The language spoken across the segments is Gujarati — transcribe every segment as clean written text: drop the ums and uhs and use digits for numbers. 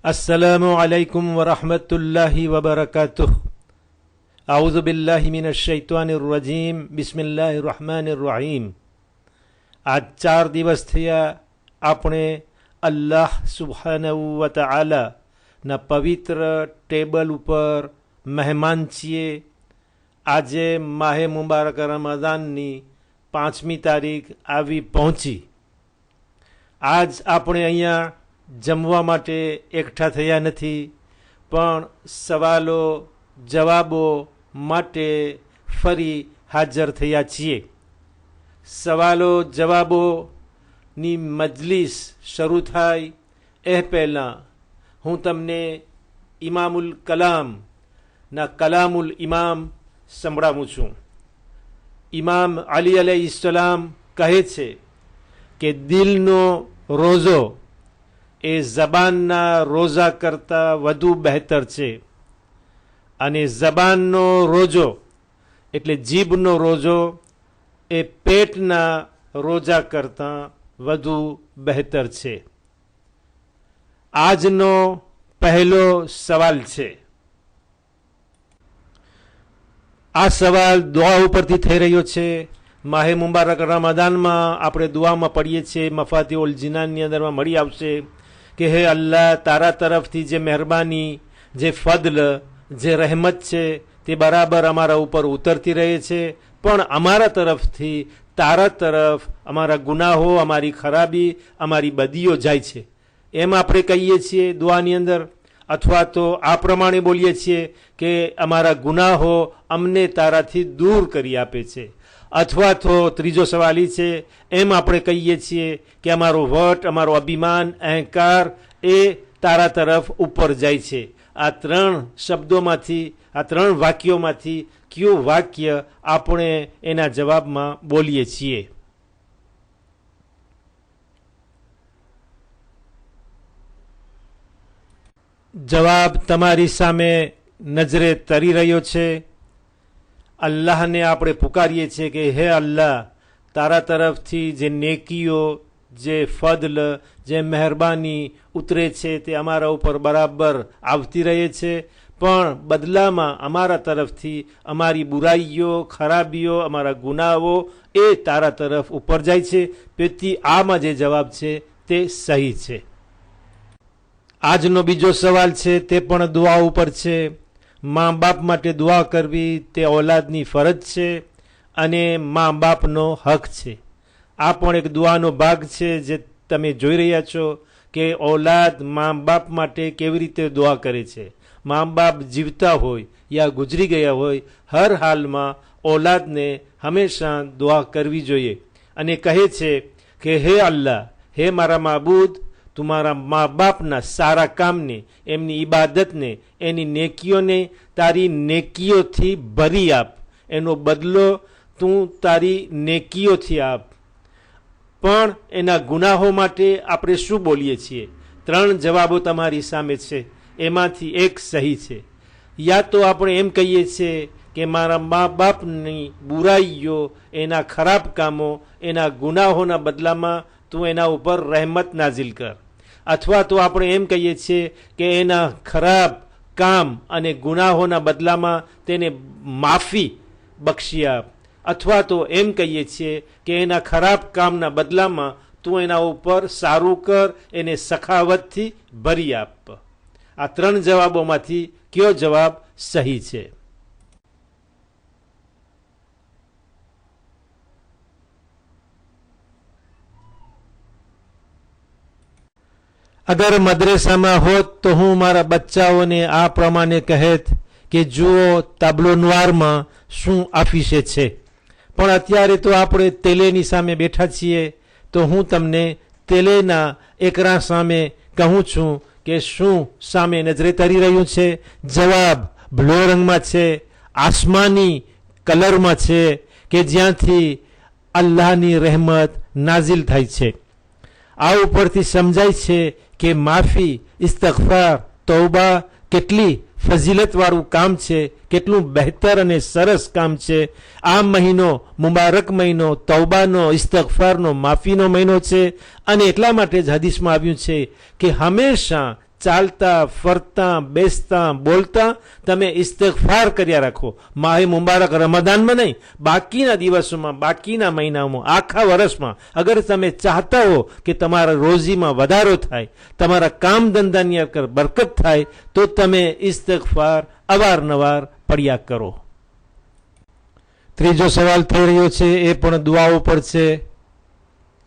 अस्सलामु अलैकुम वरहमतुल्लाहि वबरकातुह। आऊज़ु बिल्लाहि मिनश शैतानिर रजीम। बिस्मिल्लाहिर रहमानिर रहीम। आज 4 દિવસ થયા આપણે અલ્લાહ સુબ્હાનહુ વ તઆલા ના પવિત્ર ટેબલ ઉપર મહેમાન છીએ। આજે માહે મુબારક રમઝાનની 5મી તારીખ આવી પહોંચી। આજ આપણે અહીંયા જમવા માટે એકઠા થયા નથી, પણ સવાલો જવાબો માટે ફરી હાજર થયા છીએ। સવાલો જવાબોની મજલિસ શરૂ થાય એ પહેલાં હું તમને ઇમામુલ કલામના કલામુલ ઇમામ સંભળાવું છું। ઇમામ અલી અલૈહિસ્સલામ કહે છે કે દિલનો રોઝો એ જબાનના રોઝા કરતાં વધુ બહેતર છે, અને જબાનનો રોજો એટલે જીભનો રોજો એ પેટના રોજા કરતાં વધુ બહેતર છે। આજનો પહેલો સવાલ છે। આ સવાલ દુઆ ઉપરથી થઈ રહ્યો છે। માહે મુબારક રમઝાનમાં આપણે દુઆમાં પડીએ છીએ, મફાતિહુલ જીનાનની અંદરમાં મળી આવશે કે હે અલ્લાહ, તારા તરફથી જે મહેરબાની, જે ફદલ, જે રહેમત છે તે બરાબર અમારા ઉપર ઉતરતી રહે છે, પણ અમારા તરફથી તારા તરફ અમારા ગુનાહો, અમારી ખરાબી, અમારી બદીઓ જાય છે। એમ આપણે કહીએ છીએ દુઆની અંદર, અથવા તો આ પ્રમાણે બોલીએ છીએ કે અમારા ગુનાહો અમને તારાથી દૂર કરી આપે છે, અથવા તો ત્રીજો સવાલ એ છે એમ આપણે કહીએ છીએ કે અમારો વટ, અમારો અભિમાન, અહંકાર એ તારા તરફ ઉપર જાય છે। આ 3 શબ્દોમાંથી, આ 3 વાક્યોમાંથી કયું વાક્ય આપણે એના જવાબમાં બોલીએ છીએ? જવાબ તમારી સામે નજરે તરી રહ્યો છે। અલ્લાહને આપણે પુકારીએ છીએ કે હે અલ્લાહ, તારા તરફથી જે નેકીઓ, જે ફદલ, જે મહેરબાની ઉતરે છે તે અમારા ઉપર બરાબર આવતી રહે છે, પણ બદલામાં અમારા તરફથી અમારી બુરાઈઓ, ખરાબીઓ, અમારા ગુનાહો એ તારા તરફ ઉપર જાય છે। તેથી આમાં જે જવાબ છે તે સહી છે। આજનો બીજો સવાલ છે તે પણ દુઆ ઉપર છે। મા બાપ માટે દુઆ કરવી તે ઔલાદની ફરજ છે અને મા બાપનો હક છે। આ પણ એક દુઆનો ભાગ છે જે તમે જોઈ રહ્યા છો કે ઔલાદ મા બાપ માટે કેવી રીતે દુઆ કરે છે। મા બાપ જીવતા હોય યા ગુજરી ગયા હોય, હર હાલમાં ઔલાદને હંમેશા દુઆ કરવી જોઈએ, અને કહે છે કે હે અલ્લાહ, હે મારા માબૂદ, તું મારા મા બાપના સારા કામને, એમની ઇબાદતને, એની નેકીઓને તારી નેકીઓથી ભરી આપ, એનો બદલો તું તારી નેકીઓથી આપ। પણ એના ગુનાહો માટે આપણે શું બોલીએ છીએ? 3 જવાબો તમારી સામે છે, એમાંથી એક સહી છે। યા તો આપણે એમ કહીએ છીએ કે મારા મા બાપની બુરાઈઓ, એના ખરાબ કામો, એના ગુનાહોના બદલામાં તું એના ઉપર રહેમત નાઝિલ કર, અથવા તો આપણે એમ કહીએ છીએ કે એના ખરાબ કામ અને ગુનાહોના બદલામાં તેને માફી બક્ષી આપ, અથવા તો એમ કહીએ છીએ કે એના ખરાબ કામના બદલામાં તું એના ઉપર સારું કર, એને સખાવતથી ભરી આપ। આ 3 જવાબોમાંથી કયો જવાબ સહી છે? અગર મદ્રેસામાં હોત તો હું મારા બચ્ચાઓને આ પ્રમાણે કહેત કે જુઓ તાબ્લોનવારમાં શું આફિશે છે, પણ અત્યારે તો આપણે તેલેની સામે બેઠા છીએ, તો હું તમને તેલેના એકરા સામે કહું છું કે શું સામે નજરે તરી રહ્યું છે? જવાબ બ્લુ રંગમાં છે, આસમાની કલરમાં છે, કે જ્યાંથી અલ્લાહની રહેમત નાઝિલ થાય છે। આ ઉપરથી સમજાય છે કે માફી, ઇસ્તગફાર, તૌબા કેટલી ફઝીલતવાળું કામ છે, કેટલું બહેતર અને સરસ કામ છે। આ મહિનો, મુબારક મહિનો તૌબાનો, ઇસ્તગફારનો, માફીનો મહિનો છે, અને એટલા માટે જ હદીસમાં આવ્યું છે કે હંમેશા ચાલતા ફરતા બેસતા બોલતા તમે ઇસ્તિગફાર કર્યા રાખો. માહે મુબારક રમદાનમાં નહીં, બાકીના દિવસોમાં, બાકીના મહિનાઓમાં, આખા વર્ષમાં અગર તમે ચાહતા હો કે તમારા રોજીમાં વધારો થાય, તમારા કામ ધંધાની અંદર બરકત થાય, તો તમે ઇસ્તિગફાર અવારનવાર પડ્યા કરો. ત્રીજો સવાલ થઈ રહ્યો છે એ પણ દુઆઓ પર છે.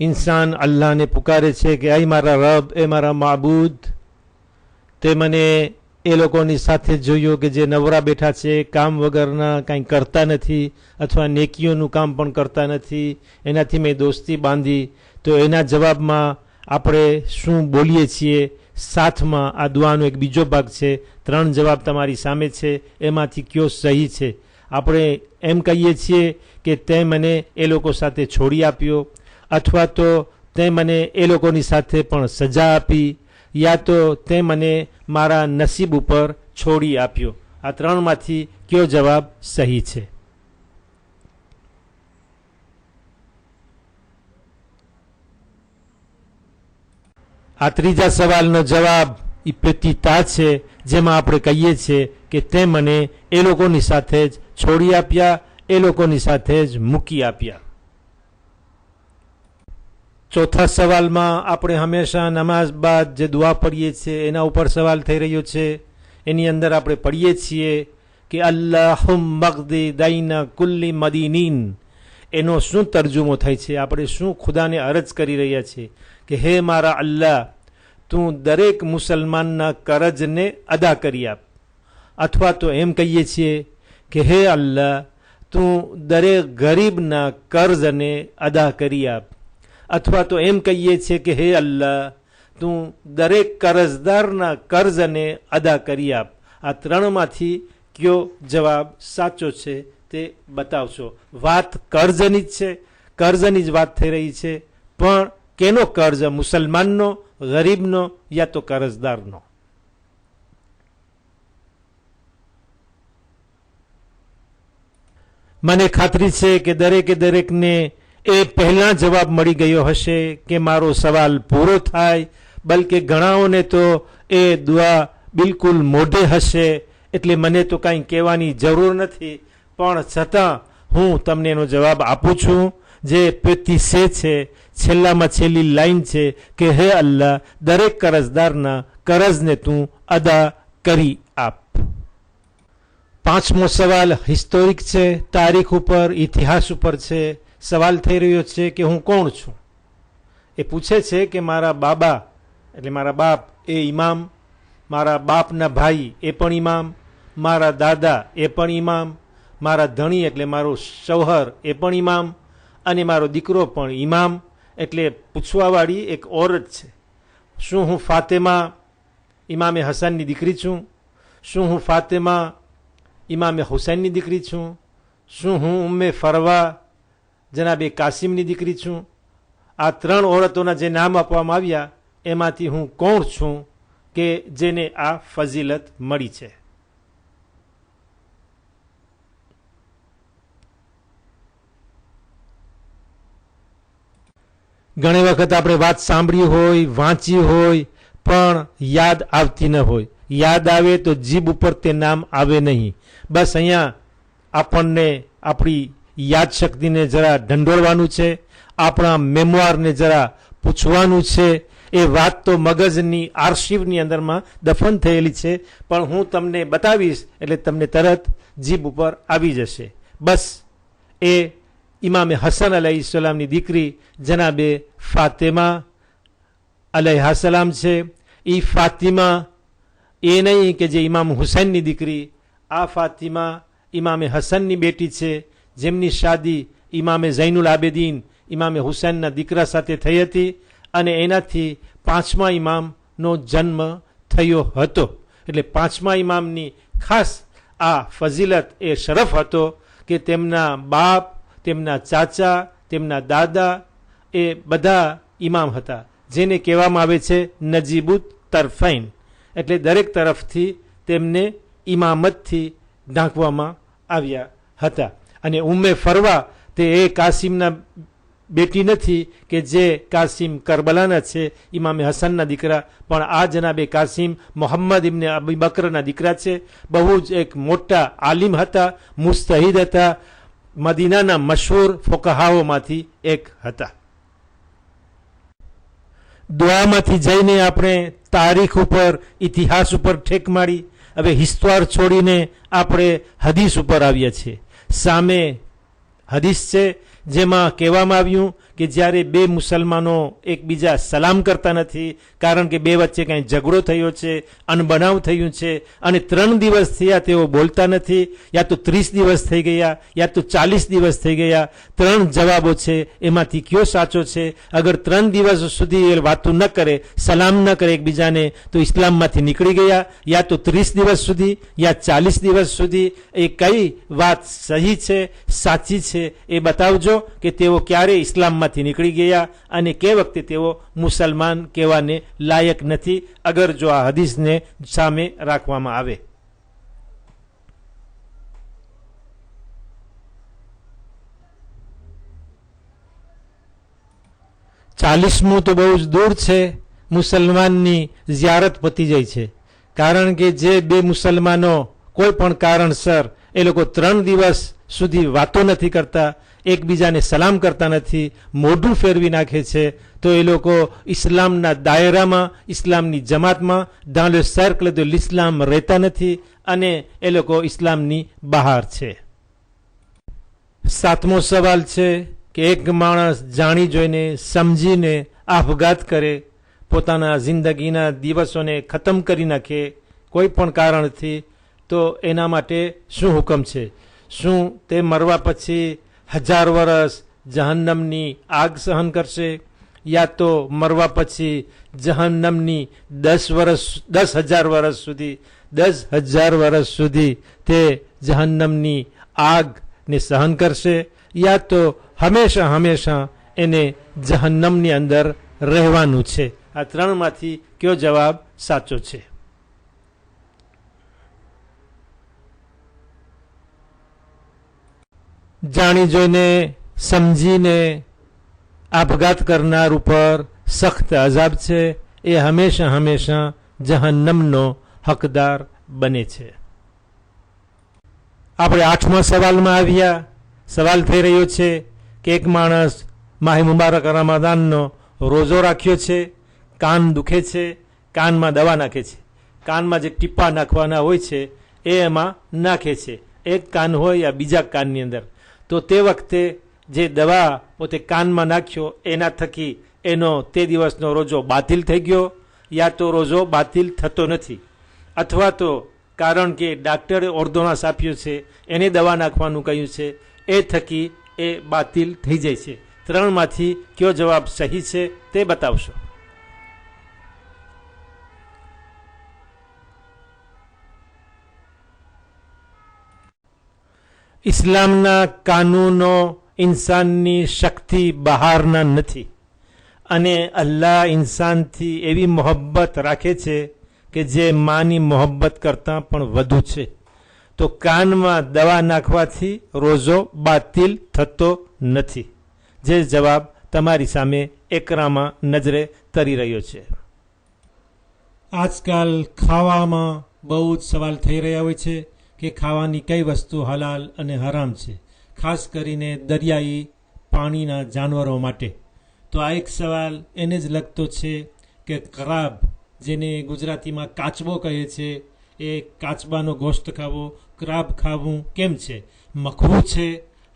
ઇન્સાન અલ્લાહને પુકારે છે કે આઈ મારા રબ, એ મારા માબૂદ, તે મને એ લોકોની સાથે જોયો કે જે નવરા બેઠા છે, કામ વગરના, કાંઈ કરતા નથી, અથવા નેકીઓનું કામ પણ કરતા નથી, એનાથી મેં દોસ્તી બાંધી. તો એના જવાબમાં આપણે શું બોલીએ છીએ? સાથમાં આ દુઆનો એક બીજો ભાગ છે. 3 જવાબ તમારી સામે છે, એમાંથી કયો સહી છે? આપણે એમ કહીએ છીએ કે તે મને એ લોકો સાથે છોડી આપ્યો, અથવા તો તે મને એ લોકોની સાથે પણ સજા આપી, યા તો તે મને મારા નસીબ ઉપર છોડી આપ્યો. આ 3માંથી કયો જવાબ સહી છે? આ ત્રીજા સવાલનો જવાબ એ પ્રતિતા છે, જેમાં આપણે કહીએ છીએ કે તે મને એ લોકોની સાથે જ છોડી આપ્યા, એ લોકોની સાથે જ મૂકી આપ્યા. ચોથા સવાલમાં આપણે હંમેશા નમાઝ બાદ જે દુઆ પઢીએ છીએ એના ઉપર સવાલ થઈ રહ્યો છે. એની અંદર આપણે પઢીએ છીએ કે અલ્લાહુમ્મા क़્દી દૈના કુલ્લી મદીનીન. એનો શું તર્જુમો થાય છે? આપણે શું ખુદાને અરજ કરી રહ્યા છીએ કે હે મારા અલ્લાહ, તું દરેક મુસલમાનના કરજને અદા કરી આપ. અથવા તો એમ કહીએ છીએ કે હે અલ્લાહ, તું દરેક ગરીબના કર્જને અદા કરી આપ. અથવા તો એમ કહીએ છીએ કે હે અલ્લાહ, તું દરેક કરજદારના કર્જને અદા કરી આપ. આ 3માંથી કયો જવાબ સાચો છે તે બતાવશો. વાત કર્જની જ છે, કર્જની જ વાત થઈ રહી છે, પણ કેનો કર્જ? મુસલમાનનો, ગરીબનો, યા તો કર્જદારનો? મને ખાતરી છે કે દરેકે દરેકને એ પહેલા જવાબ મળી ગયો હશે કે મારો સવાલ પૂરો થાય. બલકે ઘણાઓને તો એ દુઆ બિલકુલ મોઢે હશે, એટલે મને તો કાંઈ કહેવાની જરૂર નથી, પણ છતાં હું તમને એનો જવાબ આપું છું. જે પેતીસે છે, છેલ્લામાં છેલ્લી લાઈન છે કે હે અલ્લાહ, દરેક કરજદારના કરજને તું અદા કરી આપ. 5મો સવાલ હિસ્ટોરિક છે, તારીખ ઉપર, ઇતિહાસ ઉપર છે. સવાલ થઈ રહ્યો છે કે હું કોણ છું? એ પૂછે છે કે મારા બાબા એટલે મારા બાપ એ ઇમામ, મારા બાપના ભાઈ એ પણ ઇમામ, મારા દાદા એ પણ ઇમામ, મારા ધણી એટલે મારો શૌહર એ પણ ઇમામ, અને મારો દીકરો પણ ઇમામ. એટલે પૂછવાવાળી એક ઓરત છે. શું હું ફાતેમા ઇમામે હસનની દીકરી છું? શું હું ફાતેમા ઇમામે હુસૈનની દીકરી છું? શું હું ઉમ્મે ફરવા જનાબે કાસિમની દીકરી છું? આ 3 ઓરતોના જે નામ આપવામાં આવ્યા એમાંથી હું કોણ છું કે જેને આ ફઝીલત મળી છે? ઘણી વખત આપણે વાત સાંભળી હોય, વાંચી હોય, પણ યાદ આવતી ન હોય. યાદ આવે તો જીભ ઉપર તે નામ આવે નહીં. બસ અહીંયા આપણને આપણી યાદ શક્તિને જરા ઢંઢોળવાનું છે, આપણા મેમોરને જરા પૂછવાનું છે. એ વાત તો મગજની આર્શિવની અંદરમાં દફન થયેલી છે, પણ હું તમને બતાવીશ એટલે તમને તરત જીભ ઉપર આવી જશે. બસ એ ઇમામે હસન અલૈહિસ્સલામની દીકરી જનાબે ફાતેમા અલૈહાસલામ છે. એ ફાતિમા એ નહીં કે જે ઇમામ હુસૈનની દીકરી. આ ફાતિમા ઇમામે હસનની બેટી છે, જેમની શાદી ઇમામે ઝૈનુલ આબેદીન ઇમામે હુસૈનના દીકરા સાથે થઈ હતી, અને એનાથી 5મા ઇમામનો જન્મ થયો હતો. એટલે 5મા ઇમામની ખાસ આ ફઝીલત એ શરફ હતો કે તેમના બાપ, તેમના ચાચા, તેમના દાદા એ બધા ઇમામ હતા, જેને કહેવામાં આવે છે નજીબુત તરફૈન. એટલે દરેક તરફથી તેમને ઇમામતથી ઢાંકવામાં આવ્યા હતા. અને ઉમ્મે ફરવા તે એ કાસિમના બેટી નથી કે જે કાસિમ કરબલાના છે, ઇમામે હસનના દીકરા, પણ આ જનાબે કાસિમ મોહમ્મદ ઇબ્ને અબી બકરના દીકરા છે. બહુ જ એક મોટા આલિમ હતા, મુસ્તહિદ હતા, મદીનાના મશહૂર ફુકહાઓમાંથી એક હતા. દુઆમાંથી જઈને આપણે તારીખ ઉપર, ઇતિહાસ ઉપર ઠેક મારી. હવે હિસ્તવાર છોડીને આપણે હદીસ ઉપર આવ્યા છીએ. સામે હદીસ છે જેમાં કહેવામાં આવ્યું કે જ્યારે બે મુસલમાનો એકબીજા સલામ કરતા નથી, કારણ કે બે વચ્ચે કંઈ ઝઘડો થયો છે, અનબનાવ થયું છે, અને 3 દિવસ થયા તેઓ બોલતા નથી, યા તો 30 દિવસ થઈ ગયા, યા તો 40 દિવસ થઈ ગયા. 3 જવાબો છે, એમાંથી કયો સાચો છે? અગર 3 દિવસ સુધી એ વાતો ન કરે, સલામ ન કરે એકબીજાને, તો ઇસ્લામમાંથી નીકળી ગયા, યા તો 30 દિવસ સુધી, યા 40 દિવસ સુધી. એ કઈ વાત સહી છે, સાચી છે, એ બતાવજો કે તેઓ ક્યારે ઇસ્લામમાંથી નીકળી ગયા અને કે વખતે તેઓ મુસલમાન કહેવાને લાયક નથી, અગર જો આ હદીસને સામે રાખવામાં આવે. ચાલીસમું તો બહુ જ દૂર છે, મુસલમાનની ઝિયારત પતી જાય છે. કારણ કે જે બે મુસલમાનો કોઈ પણ કારણસર એ લોકો 3 દિવસ સુધી વાતો નથી કરતા, એકબીજાને સલામ કરતા નથી, મોઢું ફેરવી નાખે છે, તો એ લોકો ઇસ્લામના દાયરામાં, ઇસ્લામની જમાતમાં, dans le cercle de l'islam રહેતા નથી, અને એ લોકો ઇસ્લામની બહાર છે. 7મો સવાલ છે કે એક માણસ જાણી જોઈને, સમજીને આપઘાત કરે, પોતાના જિંદગીના દિવસોને ખતમ કરી નાખે કોઈ પણ કારણથી, તો એના માટે શું હુકમ છે? શું તે મરવા પછી 1000 વર્ષ જહન્નમની આગ સહન કરશે, યા તો મરવા પછી જહન્નમની 10,000 વર્ષ સુધી 10,000 વર્ષ સુધી તે જહન્નમની આગને સહન કરશે, યા તો હંમેશા હંમેશા એને જહન્નમની અંદર રહેવાનું છે? આ 3માંથી કયો જવાબ સાચો છે? જાણી જોઈને, સમજીને આપઘાત કરનાર ઉપર સખ્ત અઝાબ છે. એ હંમેશા હંમેશા જહન્નમનો હકદાર બને છે. આપણે 8મા સવાલમાં આવ્યા. સવાલ થઈ રહ્યો છે કે એક માણસ માહે મુબારક રમઝાનનો રોજો રાખ્યો છે, કાન દુખે છે, કાનમાં દવા નાખે છે, કાનમાં જે ટીપા નાખવાના હોય છે એ એમાં નાખે છે, એક કાન હોય યા બીજા કાનની અંદર. તો તે વખતે જે દવા પોતે કાનમાં નાખ્યો એના થકી એનો તે દિવસનો રોજો બાતિલ થઈ ગયો, યા તો રોજો બાતિલ થતો નથી, અથવા તો કારણ કે ડાક્ટરે ઓર્ડોનાસ આપ્યો છે, એને દવા નાખવાનું કહ્યું છે, એ થકી એ બાતિલ થઈ જાય છે. 3માંથી કયો જવાબ સહી છે તે બતાવશો. ઇસ્લામના કાનૂનો ઇન્સાનની શક્તિ બહારના નથી, અને અલ્લાહ ઇન્સાનથી એવી મોહબ્બત રાખે છે કે જે માની મોહબ્બત કરતાં પણ વધુ છે. તો કાનમાં દવા નાખવાથી રોજો બાતિલ થતો નથી. જે જવાબ તમારી સામે એકરામાં નજરે તરી રહ્યો છે. આજકાલ ખાવામાં બહુ જ સવાલ થઈ રહ્યા હોય છે કે ખાવાની કઈ વસ્તુ હલાલ અને હરામ છે, ખાસ કરીને દરિયાઈ પાણીના જાનવરો માટે. તો આ એક સવાલ એને જ લગતો છે કે કરાબ, જેને ગુજરાતીમાં કાચબો કહે છે, એ કાચબાનો ગોશ્ત ખાવો, ક્રાબ ખાવું કેમ છે? મકરૂહ છે,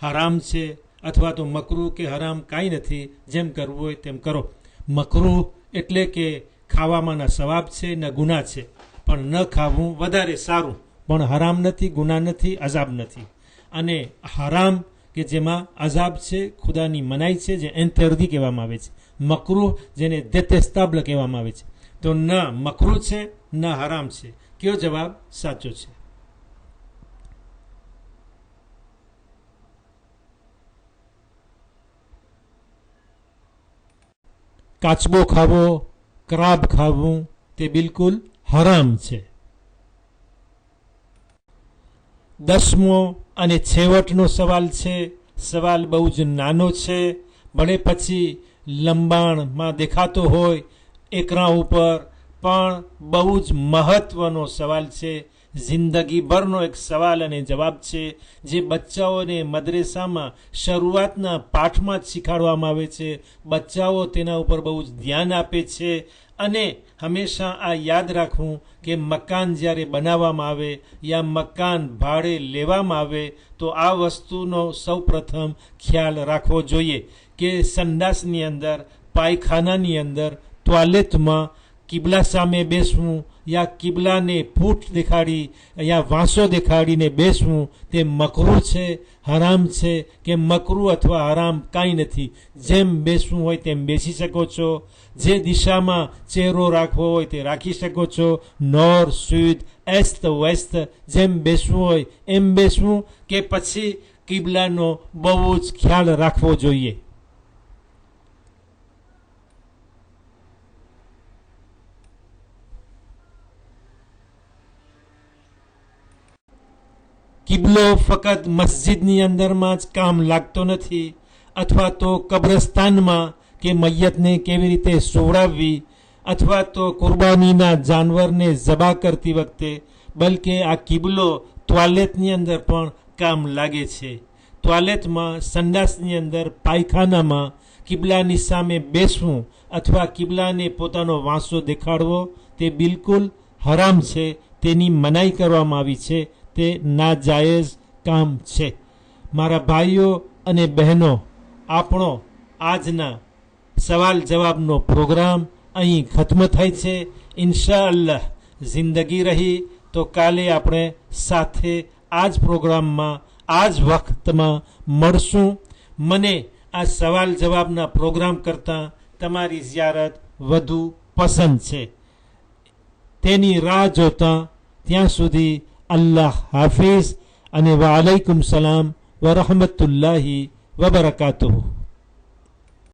હરામ છે, અથવા તો મકરૂહ કે હરામ કાંઈ નથી, જેમ કરવું હોય તેમ કરો. મકરૂહ એટલે કે ખાવામાંના સવાબ છે ને ગુનાહ છે, પણ ન ખાવું વધારે સારું, પણ હરામ નથી, ગુનાહ નથી, અઝાબ નથી. અને હરામ કે જેમાં અઝાબ છે, ખુદાની મનાઈ છે, જે ઇન્તર્દી કહેવામાં આવે છે. મકરૂહ જેને દેતેસ્તાબલ કહેવામાં આવે છે. તો ન મકરૂહ છે ન હરામ છે. કયો જવાબ સાચો છે? કાચબો ખાવો, ક્રાબ ખાવું તે બિલકુલ હરામ છે. 10મો અને છેવટનો સવાલ છે. સવાલ બહુ જ નાનો છે, ભલે પછી લંબાણમાં દેખાતો હોય એકરા ઉપર, પણ બહુ જ મહત્વનો સવાલ છે. જિંદગીભરનો એક સવાલ અને જવાબ છે, જે બચ્ચાઓને મદ્રેસામાં શરૂઆતના પાઠમાં જ શીખવાડવામાં આવે છે. બચ્ચાઓ તેના ઉપર બહુ જ ધ્યાન આપે છે. અને હંમેશા આ યાદ રાખવું કે મકાન જ્યારે બનાવવામાં આવે યા મકાન ભાડે લેવામાં આવે તો આ વસ્તુનો સૌપ્રથમ ખ્યાલ રાખવો જોઈએ કે સંડાસની અંદર, પાયખાનાની અંદર, ટોયલેટમાં કિબલા સામે બેસવું યા કિબલાને પૂઠ દેખાડી યા વાંસો દેખાડીને બેસવું તે મકરૂહ છે, હરામ છે કે મકરૂહ અથવા હરામ કાંઈ નથી. જેમ બેસવું હોય તેમ બેસી શકો છો. જે દિશામાં ચહેરો રાખવો હોય તે રાખી શકો છો. નોર્થ, સ્યુદ, એસ્ત, વેસ્ત જેમ બેસવું હોય એમ બેસવું કે પછી કિબલાનો બહુ જ ખ્યાલ રાખવો જોઈએ. કિબલો ફક્ત મસ્જિદની અંદરમાં જ કામ લાગતો નથી, અથવા તો કબ્રસ્તાનમાં કે મૈયતને કેવી રીતે સુવડાવવી, અથવા તો કુરબાનીના જાનવરને ઝબા કરતી વખતે, બલકે આ કિબલો ટોયલેટની અંદર પણ કામ લાગે છે. ટોયલેટમાં, સંડાસની અંદર, પાયખાનામાં કિબલાની સામે બેસવું અથવા કિબલાને પોતાનો વાંસો દેખાડવો તે બિલકુલ હરામ છે. તેની મનાઈ કરવામાં આવી છે. તે નાજાયઝ કામ છે. મારા ભાઈઓ અને બહેનો, આપણો આજના સવાલ જવાબનો પ્રોગ્રામ અહીં ખત્મ થાય છે. ઇન્શાઅલ્લાહ જિંદગી રહી તો કાલે આપણે સાથે આ જ પ્રોગ્રામમાં, આ જ વખતમાં મળશું. મને આ સવાલ જવાબના પ્રોગ્રામ કરતાં તમારી ઝિયારત વધુ પસંદ છે. તેની રાહ જોતા ત્યાં સુધી અલ્લાહ હાફિઝ અને વાલૈકુમ સલામ વરહમતુલ્લાહિ વબરકાતુહુ.